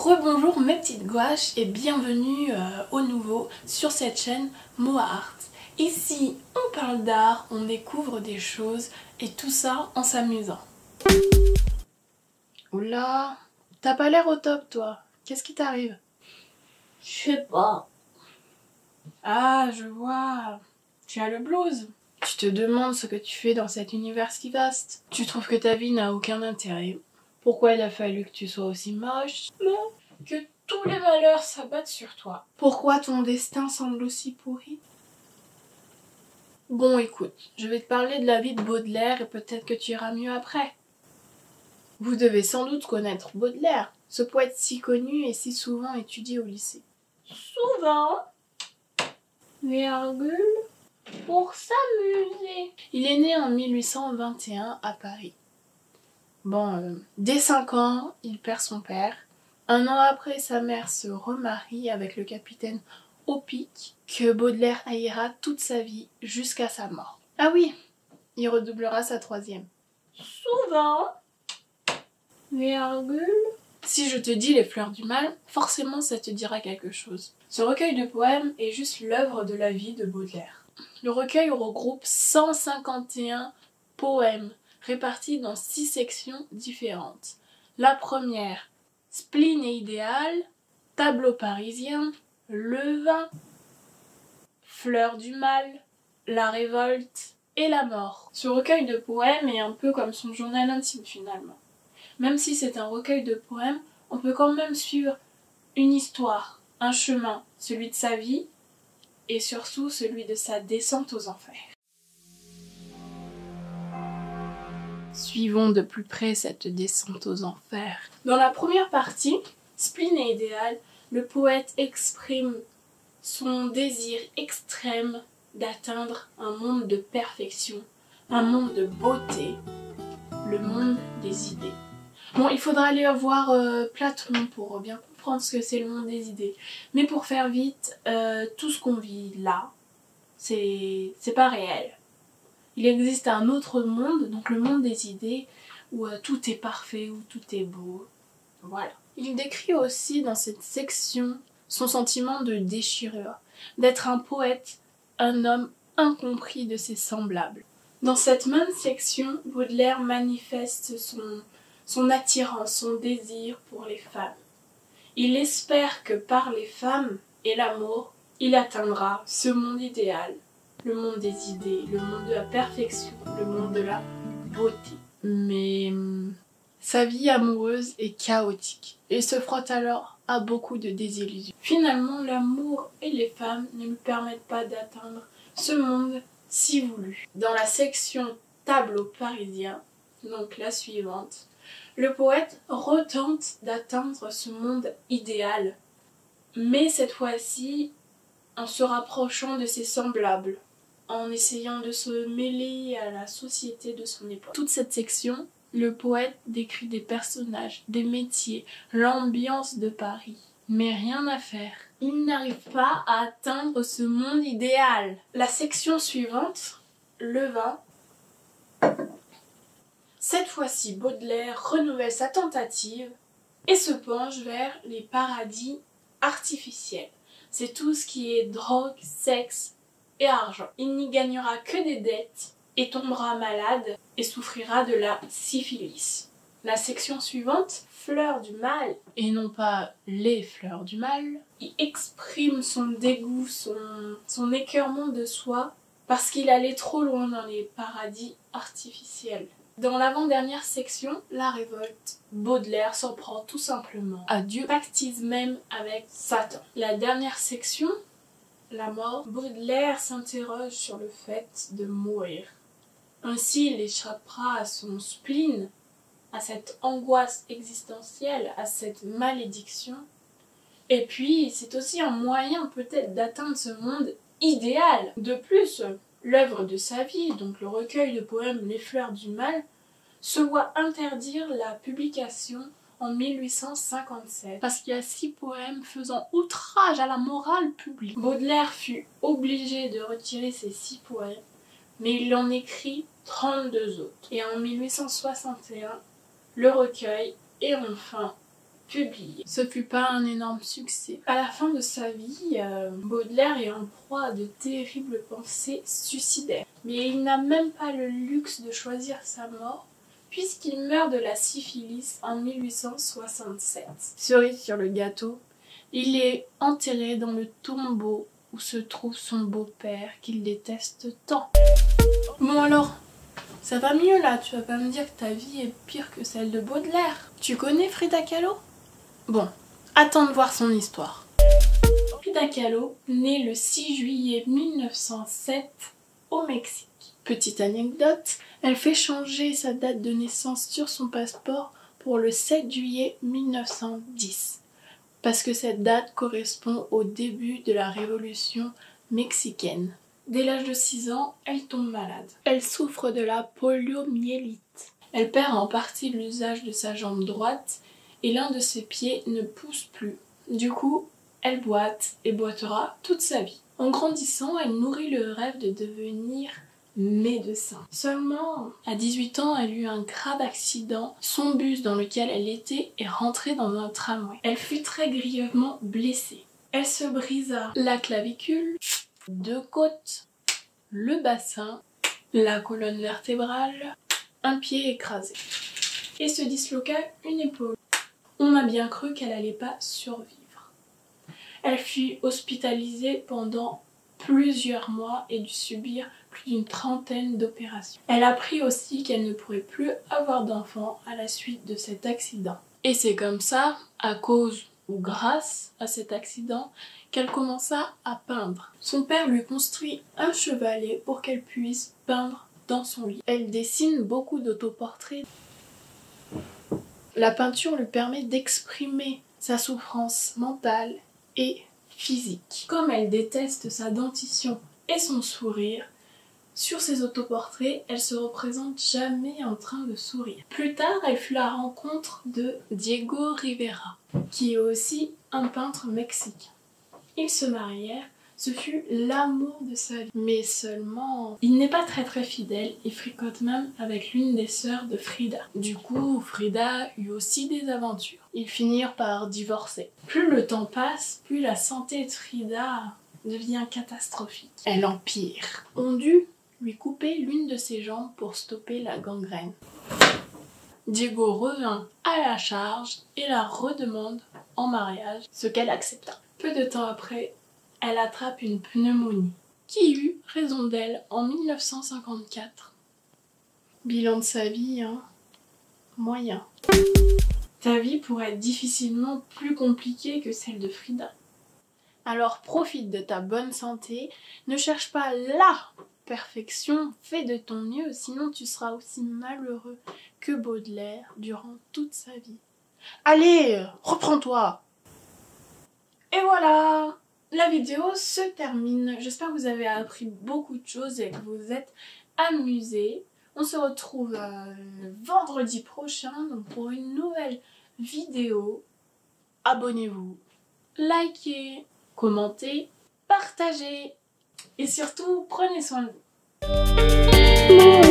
Rebonjour mes petites gouaches et bienvenue au nouveau sur cette chaîne Moa Art. Ici on parle d'art, on découvre des choses et tout ça en s'amusant. Oula, t'as pas l'air au top toi, qu'est-ce qui t'arrive? Je sais pas. Ah je vois, tu as le blues. Tu te demandes ce que tu fais dans cet univers si vaste. Tu trouves que ta vie n'a aucun intérêt. Pourquoi il a fallu que tu sois aussi moche? Non. Que tous les malheurs s'abattent sur toi. Pourquoi ton destin semble aussi pourri? Bon écoute, je vais te parler de la vie de Baudelaire et peut-être que tu iras mieux après. Vous devez sans doute connaître Baudelaire, ce poète si connu et si souvent étudié au lycée. Souvent, virgule, pour s'amuser. Il est né en 1821 à Paris. Bon, dès 5 ans, il perd son père. Un an après, sa mère se remarie avec le capitaine Opic, que Baudelaire haïra toute sa vie jusqu'à sa mort. Ah oui, il redoublera sa 3e. Souvent, virgule, si je te dis Les Fleurs du Mal, forcément ça te dira quelque chose. Ce recueil de poèmes est juste l'œuvre de la vie de Baudelaire. Le recueil regroupe 151 poèmes répartis dans 6 sections différentes. La première, Spleen et idéal, Tableau parisien, Levain, Fleurs du mal, La révolte et la mort. Ce recueil de poèmes est un peu comme son journal intime finalement. Même si c'est un recueil de poèmes, on peut quand même suivre une histoire, un chemin, celui de sa vie et surtout celui de sa descente aux enfers. Suivons de plus près cette descente aux enfers. Dans la première partie, Spleen et idéal, le poète exprime son désir extrême d'atteindre un monde de perfection, un monde de beauté, le monde des idées. Bon, il faudra aller voir Platon pour bien comprendre ce que c'est le monde des idées. Mais pour faire vite, tout ce qu'on vit là, c'est pas réel. Il existe un autre monde, donc le monde des idées, où tout est parfait, où tout est beau. Voilà. Il décrit aussi dans cette section son sentiment de déchirure, d'être un poète, un homme incompris de ses semblables. Dans cette même section, Baudelaire manifeste son attirance, son désir pour les femmes. Il espère que par les femmes et l'amour, il atteindra ce monde idéal, le monde des idées, le monde de la perfection, le monde de la beauté. Mais sa vie amoureuse est chaotique et se frotte alors à beaucoup de désillusions. Finalement, l'amour et les femmes ne lui permettent pas d'atteindre ce monde si voulu. Dans la section Tableau parisien, donc la suivante, le poète retente d'atteindre ce monde idéal, mais cette fois-ci en se rapprochant de ses semblables, en essayant de se mêler à la société de son époque. Toute cette section, le poète décrit des personnages, des métiers, l'ambiance de Paris. Mais rien à faire, il n'arrive pas à atteindre ce monde idéal. La section suivante, Levain. Cette fois-ci, Baudelaire renouvelle sa tentative et se penche vers les paradis artificiels. C'est tout ce qui est drogue, sexe et argent. Il n'y gagnera que des dettes et tombera malade et souffrira de la syphilis. La section suivante, Fleurs du mal, et non pas les fleurs du mal, il exprime son dégoût, son écœurement de soi parce qu'il allait trop loin dans les paradis artificiels. Dans l'avant-dernière section, La révolte, Baudelaire s'en prend tout simplement à Dieu, pactise même avec Satan. La dernière section, La mort, Baudelaire s'interroge sur le fait de mourir. Ainsi, il échappera à son spleen, à cette angoisse existentielle, à cette malédiction. Et puis, c'est aussi un moyen peut-être d'atteindre ce monde idéal. De plus, l'œuvre de sa vie, donc le recueil de poèmes Les Fleurs du Mal, se voit interdire la publication en 1857 parce qu'il y a 6 poèmes faisant outrage à la morale publique. Baudelaire fut obligé de retirer ces 6 poèmes, mais il en écrit 32 autres. Et en 1861, le recueil est enfin publié. Ce fut pas un énorme succès. À la fin de sa vie, Baudelaire est en proie à de terribles pensées suicidaires. Mais il n'a même pas le luxe de choisir sa mort, puisqu'il meurt de la syphilis en 1867. Cerise sur le gâteau, il est enterré dans le tombeau où se trouve son beau-père qu'il déteste tant. Bon alors, ça va mieux là, tu vas pas me dire que ta vie est pire que celle de Baudelaire. Tu connais Frida Kahlo? Bon, attends de voir son histoire. Frida Kahlo naît le 6 juillet 1907 au Mexique. Petite anecdote, elle fait changer sa date de naissance sur son passeport pour le 7 juillet 1910. Parce que cette date correspond au début de la révolution mexicaine. Dès l'âge de 6 ans, elle tombe malade. Elle souffre de la poliomyélite. Elle perd en partie l'usage de sa jambe droite et l'un de ses pieds ne pousse plus. Du coup, elle boite et boitera toute sa vie. En grandissant, elle nourrit le rêve de devenir médecin. Seulement, à 18 ans, elle eut un grave accident. Son bus dans lequel elle était est rentré dans un tramway. Elle fut très grièvement blessée. Elle se brisa la clavicule, 2 côtes, le bassin, la colonne vertébrale, un pied écrasé et se disloqua une épaule. On a bien cru qu'elle allait pas survivre. Elle fut hospitalisée pendant plusieurs mois et dut subir plus d'une 30aine d'opérations. Elle apprit aussi qu'elle ne pourrait plus avoir d'enfants à la suite de cet accident. Et c'est comme ça, à cause ou grâce à cet accident, qu'elle commença à peindre. Son père lui construit un chevalet pour qu'elle puisse peindre dans son lit. Elle dessine beaucoup d'autoportraits. La peinture lui permet d'exprimer sa souffrance mentale et physique. Comme elle déteste sa dentition et son sourire, sur ses autoportraits, elle se représente jamais en train de sourire. Plus tard, elle fut la rencontre de Diego Rivera, qui est aussi un peintre mexicain. Ils se marièrent, ce fut l'amour de sa vie. Mais seulement, il n'est pas très fidèle et fricote même avec l'une des sœurs de Frida. Du coup, Frida eut aussi des aventures. Ils finirent par divorcer. Plus le temps passe, plus la santé de Frida devient catastrophique. Elle empire. On dut lui couper l'une de ses jambes pour stopper la gangrène. Diego revint à la charge et la redemande en mariage, ce qu'elle accepta. Peu de temps après, elle attrape une pneumonie, qui eut raison d'elle en 1954. Bilan de sa vie, moyen. Ta vie pourrait être difficilement plus compliquée que celle de Frida. Alors profite de ta bonne santé, ne cherche pas la perfection, fais de ton mieux, sinon tu seras aussi malheureux que Baudelaire durant toute sa vie. Allez, reprends-toi! Et voilà! La vidéo se termine. J'espère que vous avez appris beaucoup de choses et que vous vous êtes amusés. On se retrouve vendredi prochain donc pour une nouvelle vidéo. Abonnez-vous, likez, commentez, partagez et surtout prenez soin de vous.